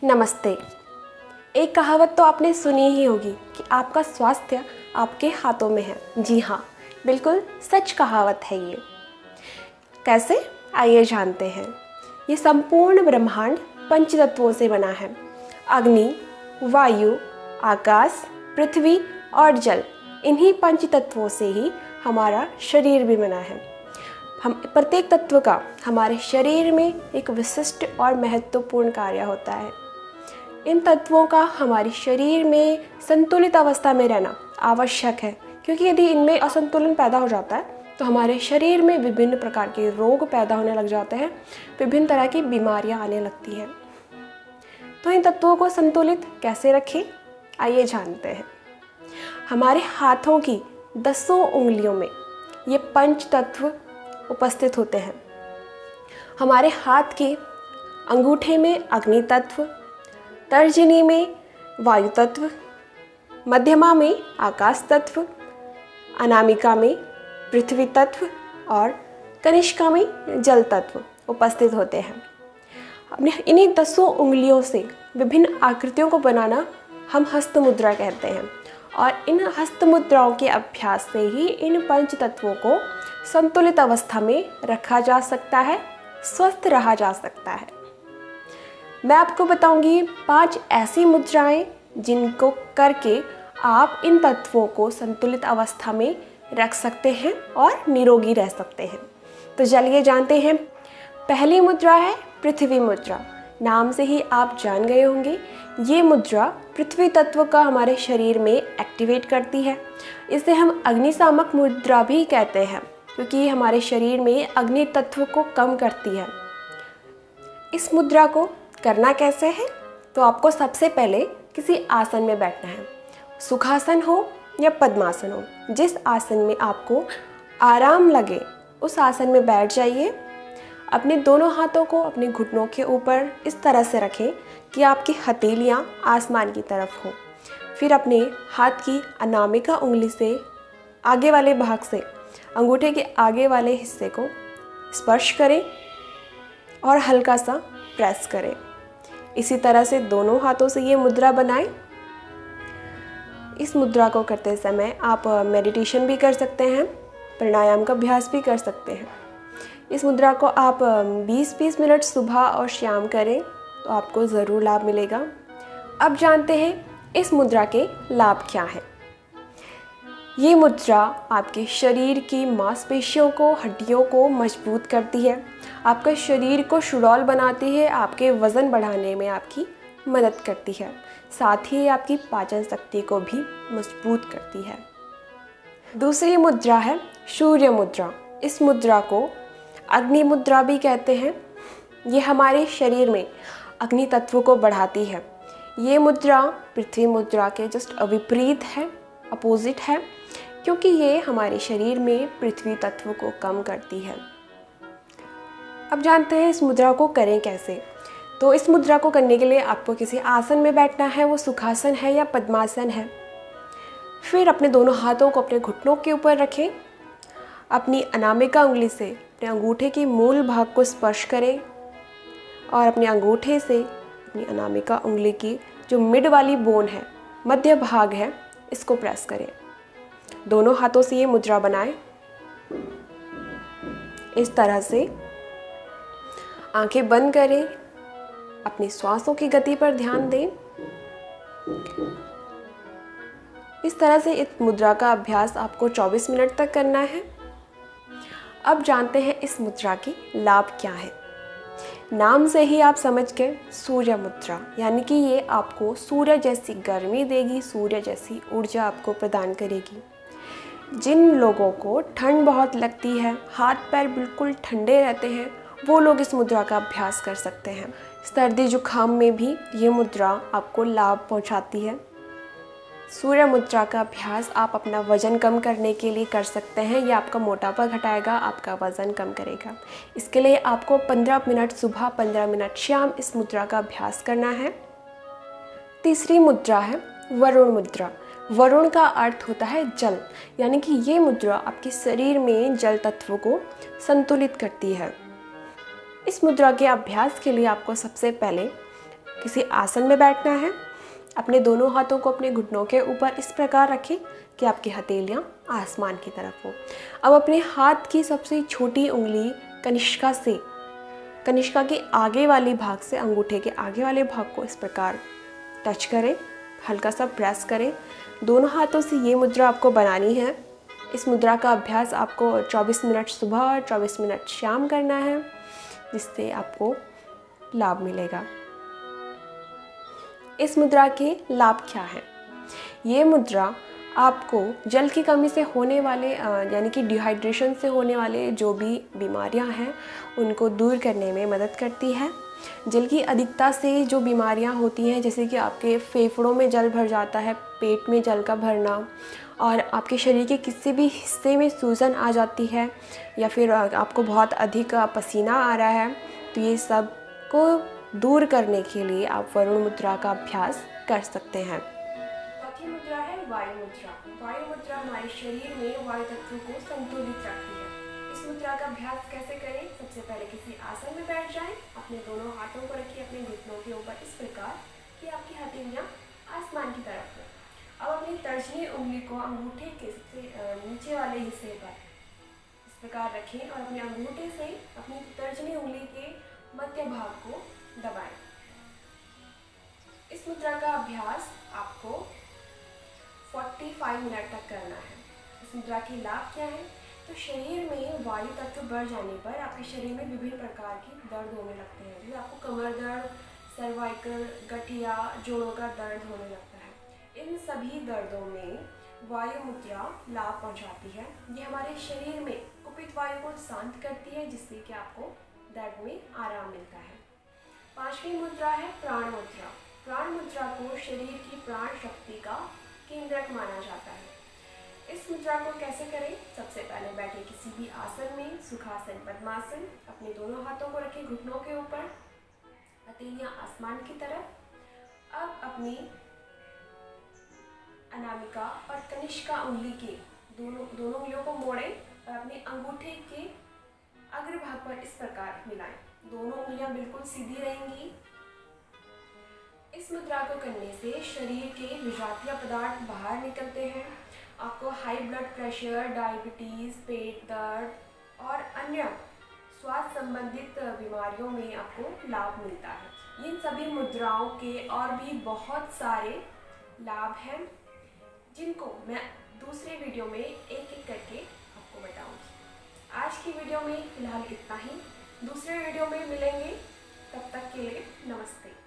नमस्ते। एक कहावत तो आपने सुनी ही होगी कि आपका स्वास्थ्य आपके हाथों में है। जी हाँ, बिल्कुल सच कहावत है ये। कैसे? आइए जानते हैं। ये संपूर्ण ब्रह्मांड पंच तत्वों से बना है। अग्नि, वायु, आकाश, पृथ्वी और जल, इन्हीं पंच तत्वों से ही हमारा शरीर भी बना है। हम प्रत्येक तत्व का हमारे शरीर में एक विशिष्ट और महत्वपूर्ण कार्य होता है। इन तत्वों का हमारे शरीर में संतुलित अवस्था में रहना आवश्यक है, क्योंकि यदि इनमें असंतुलन पैदा हो जाता है तो हमारे शरीर में विभिन्न प्रकार के रोग पैदा होने लग जाते हैं, विभिन्न तरह की बीमारियां आने लगती हैं। तो इन तत्वों को संतुलित कैसे रखें, आइए जानते हैं। हमारे हाथों की 10 उंगलियों में ये पंच तत्व उपस्थित होते हैं। हमारे हाथ के अंगूठे में अग्नि तत्व, तर्जनी में वायु तत्व, मध्यमा में आकाश तत्व, अनामिका में पृथ्वी तत्व और कनिष्का में जल तत्व उपस्थित होते हैं। अपने इन्हीं 10 उंगलियों से विभिन्न आकृतियों को बनाना हम हस्त मुद्रा कहते हैं, और इन हस्त मुद्राओं के अभ्यास से ही इन पंच तत्वों को संतुलित अवस्था में रखा जा सकता है, स्वस्थ रहा जा सकता है। मैं आपको बताऊंगी 5 ऐसी मुद्राएं जिनको करके आप इन तत्वों को संतुलित अवस्था में रख सकते हैं और निरोगी रह सकते हैं। तो चलिए जानते हैं। पहली मुद्रा है पृथ्वी मुद्रा। नाम से ही आप जान गए होंगे, ये मुद्रा पृथ्वी तत्व का हमारे शरीर में एक्टिवेट करती है। इसे हम अग्निशामक मुद्रा भी कहते हैं, क्योंकि ये हमारे शरीर में अग्नि तत्व को कम करती है। इस मुद्रा को करना कैसे है? तो आपको सबसे पहले किसी आसन में बैठना है। सुखासन हो या पद्मासन हो, जिस आसन में आपको आराम लगे उस आसन में बैठ जाइए। अपने दोनों हाथों को अपने घुटनों के ऊपर इस तरह से रखें कि आपकी हथेलियाँ आसमान की तरफ हो। फिर अपने हाथ की अनामिका उंगली से आगे वाले भाग से अंगूठे के आगे वाले हिस्से को स्पर्श करें और हल्का सा प्रेस करें। इसी तरह से दोनों हाथों से ये मुद्रा बनाएं। इस मुद्रा को करते समय आप मेडिटेशन भी कर सकते हैं, प्राणायाम का अभ्यास भी कर सकते हैं। इस मुद्रा को आप 20-20 मिनट सुबह और शाम करें तो आपको ज़रूर लाभ मिलेगा। अब जानते हैं इस मुद्रा के लाभ क्या हैं। ये मुद्रा आपके शरीर की मांसपेशियों को, हड्डियों को मजबूत करती है, आपके शरीर को सुडौल बनाती है, आपके वज़न बढ़ाने में आपकी मदद करती है, साथ ही आपकी पाचन शक्ति को भी मजबूत करती है। दूसरी मुद्रा है सूर्य मुद्रा। इस मुद्रा को अग्नि मुद्रा भी कहते हैं। ये हमारे शरीर में अग्नि तत्व को बढ़ाती है। ये मुद्रा पृथ्वी मुद्रा के जस्ट विपरीत है, अपोजिट है, क्योंकि ये हमारे शरीर में पृथ्वी तत्व को कम करती है। अब जानते हैं इस मुद्रा को करें कैसे। तो इस मुद्रा को करने के लिए आपको किसी आसन में बैठना है, वो सुखासन है या पद्मासन है। फिर अपने दोनों हाथों को अपने घुटनों के ऊपर रखें। अपनी अनामिका उंगली से अपने अंगूठे के मूल भाग को स्पर्श करें और अपने अंगूठे से अपनी अनामिका उंगली की जो मिड वाली बोन है, मध्य भाग है, इसको प्रेस करें। दोनों हाथों से ये मुद्रा बनाएं। इस तरह से आंखें बंद करें, अपनी श्वासों की गति पर ध्यान दें। इस तरह से इस मुद्रा का अभ्यास आपको 24 मिनट तक करना है। अब जानते हैं इस मुद्रा के लाभ क्या है। नाम से ही आप समझ गए, सूर्य मुद्रा, यानी कि ये आपको सूर्य जैसी गर्मी देगी, सूर्य जैसी ऊर्जा आपको प्रदान करेगी। जिन लोगों को ठंड बहुत लगती है, हाथ पैर बिल्कुल ठंडे रहते हैं, वो लोग इस मुद्रा का अभ्यास कर सकते हैं। सर्दी जुकाम में भी ये मुद्रा आपको लाभ पहुंचाती है। सूर्य मुद्रा का अभ्यास आप अपना वज़न कम करने के लिए कर सकते हैं। ये आपका मोटापा घटाएगा, आपका वज़न कम करेगा। इसके लिए आपको 15 मिनट सुबह, 15 मिनट शाम इस मुद्रा का अभ्यास करना है। तीसरी मुद्रा है वरुण मुद्रा। वरुण का अर्थ होता है जल, यानी कि ये मुद्रा आपके शरीर में जल तत्व को संतुलित करती है। इस मुद्रा के अभ्यास के लिए आपको सबसे पहले किसी आसन में बैठना है। अपने दोनों हाथों को अपने घुटनों के ऊपर इस प्रकार रखें कि आपकी हथेलियाँ आसमान की तरफ हो। अब अपने हाथ की सबसे छोटी उंगली कनिष्का के आगे वाले भाग से, अंगूठे के आगे वाले भाग को इस प्रकार टच करें, हल्का सा प्रेस करें। दोनों हाथों से ये मुद्रा आपको बनानी है। इस मुद्रा का अभ्यास आपको 24 मिनट सुबह और 24 मिनट शाम करना है, जिससे आपको लाभ मिलेगा। इस मुद्रा के लाभ क्या हैं? ये मुद्रा आपको जल की कमी से होने वाले यानी कि डिहाइड्रेशन से होने वाले जो भी बीमारियां हैं उनको दूर करने में मदद करती है। जल की अधिकता से जो बीमारियां होती हैं, जैसे कि आपके फेफड़ों में जल भर जाता है, पेट में जल का भरना, और आपके शरीर के किसी भी हिस्से में सूजन आ जाती है, या फिर आपको बहुत अधिक पसीना आ रहा है, तो ये सब को दूर करने के लिए आप वरुण मुद्रा का अभ्यास कर सकते हैं। चौथी मुद्रा है वायु मुद्रा। वायु मुद्रा हमारे शरीर में वायु तत्व को संतुलित रखती है। इस मुद्रा का अभ्यास कैसे करें? सबसे पहले किसी आसन में बैठ जाएं, अपने दोनों हाथों को रखिए अपने घुटनों के ऊपर इस प्रकार कि आपकी हथेलियां आसमान की तरफ हो। अब अपनी तर्जनी उंगली को अंगूठे के सबसे नीचे वाले हिस्से पर इस प्रकार रखें और अपने अंगूठे से अपनी तर्जनी उंगली के मध्य भाग को दबाएं। इस मुद्रा का अभ्यास आपको 45 मिनट तक करना है। इस मुद्रा के लाभ क्या है? तो शरीर में वायु तत्व बढ़ जाने पर आपके शरीर में विभिन्न प्रकार की दर्द होने लगते हैं। जैसे आपको कमर दर्द, सर्वाइकल, गठिया, जोड़ों का दर्द होने लगता है। इन सभी दर्दों में वायु मुद्रा लाभ पहुंचाती है। ये हमारे शरीर में कुपित वायु को शांत करती है, जिससे कि आपको दर्द में आराम मिलता है। पांचवी मुद्रा है प्राण मुद्रा। प्राण मुद्रा को शरीर की प्राण शक्ति का केंद्रक माना जाता है। इस मुद्रा को कैसे करें? सबसे पहले बैठे किसी भी आसन में, सुखासन, पद्मासन, अपने दोनों हाथों को रखें घुटनों के ऊपर, हथेलियां आसमान की तरफ। अब अपनी अनामिका और कनिष्का उंगली के दोनों उंगलियों को मोड़ें और अपने अंगूठे के अग्रभाग पर इस प्रकार मिलाएं। दोनों उंगलियां बिल्कुल सीधी रहेंगी। इस मुद्रा को करने से शरीर के विषाक्रिय पदार्थ बाहर निकलते हैं। आपको हाई ब्लड प्रेशर, डायबिटीज़, पेट दर्द और अन्य स्वास्थ्य संबंधित बीमारियों में आपको लाभ मिलता है। इन सभी मुद्राओं के और भी बहुत सारे लाभ हैं, जिनको मैं दूसरे वीडियो में एक एक करके आपको बताऊंगी। आज की वीडियो में फ़िलहाल इतना ही। दूसरे वीडियो में मिलेंगे, तब तक के लिए नमस्ते।